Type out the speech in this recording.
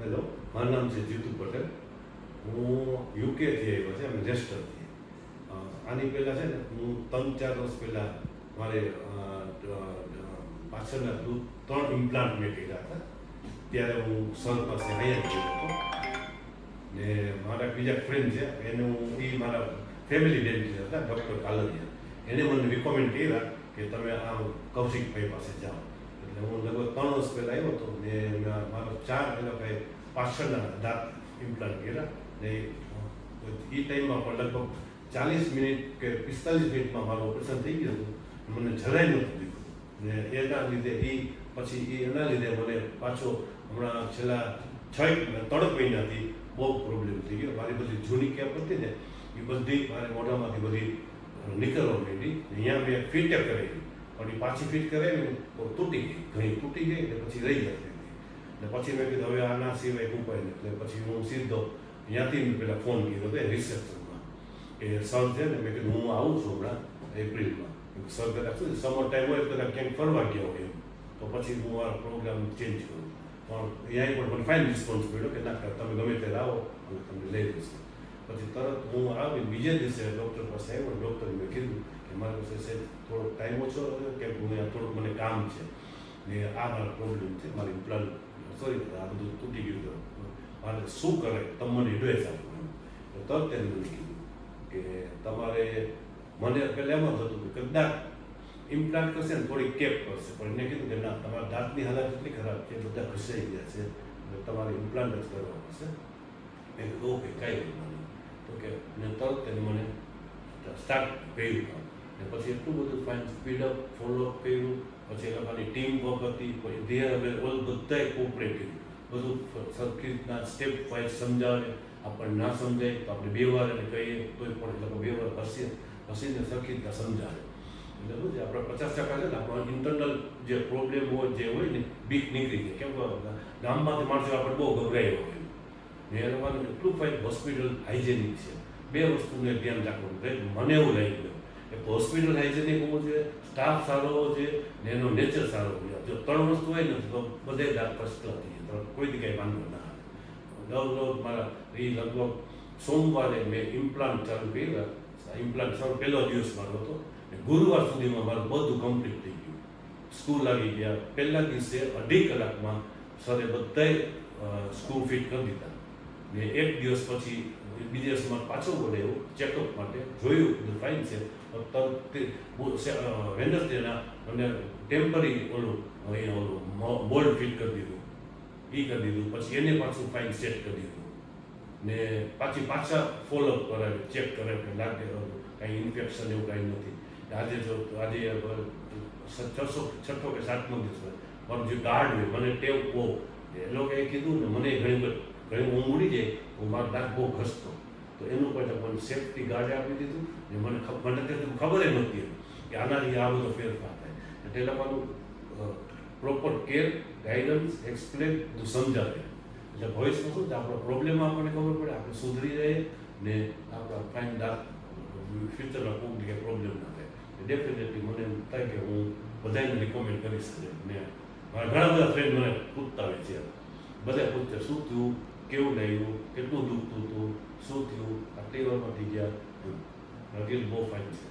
Hello, મારું નામ છે જીતુ પટેલ. હું યુકેથી આવ્યો છે, અમે લેસ્ટરથી. આની પહેલાં છે ને હું 3-4 વર્ષ પહેલાં મારે પાછળના 3 ઇમ્પ્લાન્ટ મેં કર્યા હતા. ત્યારે હું સર પાસે અહીંયા ગયો હતો ને મારા બીજા ફ્રેન્ડ છે એનું મારા ફેમિલી ડેન્ટિસ્ટ હતા, ડૉક્ટર કાલરિયા. એને મને રિકમેન્ડ કર્યા કે તમે આ કૌશિકભાઈ પાસે જાઓ. એટલે હું લગભગ 3 વર્ષ પહેલાં આવ્યો હતો ને મારા 4 પેલા ભાઈ પાછળના દાંત ઇમ્પ્લાન્ટ કર્યા ને એ ટાઈમમાં પણ લગભગ 40 મિનિટ કે 45 મિનિટમાં મારું ઓપરેશન થઈ ગયું હતું. મને જરાય નહોતું દીધું ને એના લીધે એના લીધે મને પાછો હમણાં છેલ્લા 3 મહિનાથી બહુ પ્રોબ્લેમ થઈ ગયો. મારી બધી જૂની કેપ હતી ને એ બધી મારે મોઢામાંથી બધી નીકળવા માંડી. અહીંયા મેં ફિટ કરાવી પણ એ પાછી ફિટ કરાવી ને તો તૂટી ગઈ, ઘણી તૂટી ગઈ એટલે પછી રહી જતી હતી. ને પછી મેં કીધું હવે આના સિવાય ઉપાય નહીં. એટલે પછી હું સીધો ત્યાંથી મેં પહેલાં ફોન કર્યો હતો રિસેપ્શનમાં કે સર છે ને, મેં કીધું હું આવું છું હમણાં એપ્રિલમાં. સર કદાચ શું સમર ટાઈમ હોય કદાચ ક્યાંક ફરવા ગયા હોય એમ તો પછી હું આ પ્રોગ્રામ ચેન્જ કરું. પણ અહીંયા પણ મને ફાઇન રિસ્પોન્સ મળ્યો કે ના તમે ગમે ત્યારે આવો અને તમને લઈ લઈશું. પછી તરત હું આવી બીજે દિવસે ડૉક્ટર પાસે આવ્યો. ડૉક્ટરે મેં કીધું કે મારી પાસે થોડોક ટાઈમ ઓછો હતો કે થોડુંક મને કામ છે ને આ મારો પ્રોબ્લેમ છે, મારી ઇમ્પ્લાન્ટ આ બધું તૂટી ગયું હતું, મારે શું કરે તમે મને એડવાઇસ આપો એમ. તો તરત એને મને કીધું કે તમારે મને પહેલાં એમ જ હતું કે કદાચ ઇમ્પ્લાન્ટ કરશે ને થોડી કેપ કરશે, પણ એને કીધું કે ના તમારા દાંતની હાલત એટલી ખરાબ છે, બધા ઘસાઈ ગયા છે એટલે તમારે ઇમ્પ્લાન્ટ જ કરવા પડશે. મેં કીધું ઓકે કાંઈ નહીં. તો કે ને તરત એને મને સ્ટાર્ટ કર્યું કામ ને પછી એટલું બધું ફાઇન સ્પીડઅપ ફોલોઅપ કર્યું. પછી એ લોકોની ટીમ વર્ક હતી, પછી બધાએ કોઓપરેટ કર્યું, બધું સરખી રીતના સ્ટેપ વાઇઝ સમજાવે. આપણને ના સમજાય તો આપણે 2 વાર એને કહીએ તોય પણ એ લોકો 2 વાર હસીને સરખી રીતના સમજાવે. એટલે શું છે આપણે 50% છે ને આપણો ઇન્ટરનલ જે પ્રોબ્લેમ હોય જે હોય ને બીક નીકળી જાય. કેમ કે ગામમાંથી માણસો આપણે બહુ ગભરાય હોય ને એ લોકોને એટલું ફાઇન હોસ્પિટલ હાઇજેનિક છે. 2 વસ્તુને ધ્યાન રાખવાનું. મને એવું લાગી ગયું કે હોસ્પિટલ હાઇજેનિક હોવું જોઈએ, સ્ટાફ સારો હોવો જોઈએ ને એનો નેચર સારો હોવો જોઈએ. જો 3 વસ્તુ હોય ને તો બધે દાંત ફર્સ્ટ ક્લાસ થઈ જાય, કોઈ દી કાંઈ વાંધો ના આવે. દરરોજ મારા લગભગ સોમવારે મેં ઇમ્પ્લાન્ટ ચાલુ કર્યા. ઇમ્પ્લાન્ટ પહેલો દિવસ મારો હતો ને ગુરુવાર સુધીમાં મારું બધું કમ્પ્લીટ થઈ ગયું. સ્કૂલ આવી ગયા. પહેલા દિવસે 2.5 કલાકમાં સરે બધાએ સ્કૂલ ફિટ કરી દીધા ને 1 દિવસ પછી બીજા દિવસમાં પાછો બોલે એવું ચેકઅપ માટે જોયું બધું ફાઇન છે. વેનસડેના મને ટેમ્પરરી મોલ્ડ ફિટ કરી દીધું, કરી દીધું. પછી એને પાછું ફાઇન સેટ કરી દીધું ને પાછા ફોલોઅપ કરાવે, ચેક કરાવે કે લાગે કાંઈ ઇન્ફેક્શન એવું કાંઈ નથી. આજે છઠ્ઠો કે 7મો દિવસ હોય મારું જે ગાર્ડ હોય મને ટેવ બહુ એ લોકોએ કીધું ને મને ઘણી ઊંઘ ઉડી જાય, હું મારો દાંત બહુ ઘસતો તો એનું પણ મને સેફ્ટી ગાર્ડે આપી દીધું ને મને ખબર નહોતી કે આનાથી આ બધો ફેરફાર થાય. એટલે એ લોકોનું પ્રોપર કેર, ગાઈડન્સ, એક્સપ્લેન બધું સમજાવે. એટલે ભવિષ્યમાં શું છે આપણો પ્રોબ્લેમ આપણને ખબર પડે, આપણે સુધરી જાય ને આપણા ફાઇન દાંત ફ્યુચરમાં કોઈ જગ્યાએ પ્રોબ્લેમ ના થાય. ડેફિનેટલી મને એમ થાય કે હું બધાને રિકમેન્ડ કરીશ. ને મારા ઘણા બધા ફ્રેન્ડ મને પૂછતા હોય છે, બધા પૂછતા શું થયું, કેવું લાગ્યું, કેટલું દુખતું હતું, શું થયું, આટલી વારમાં થઈ ગયા. બહુ ફાઇન છે.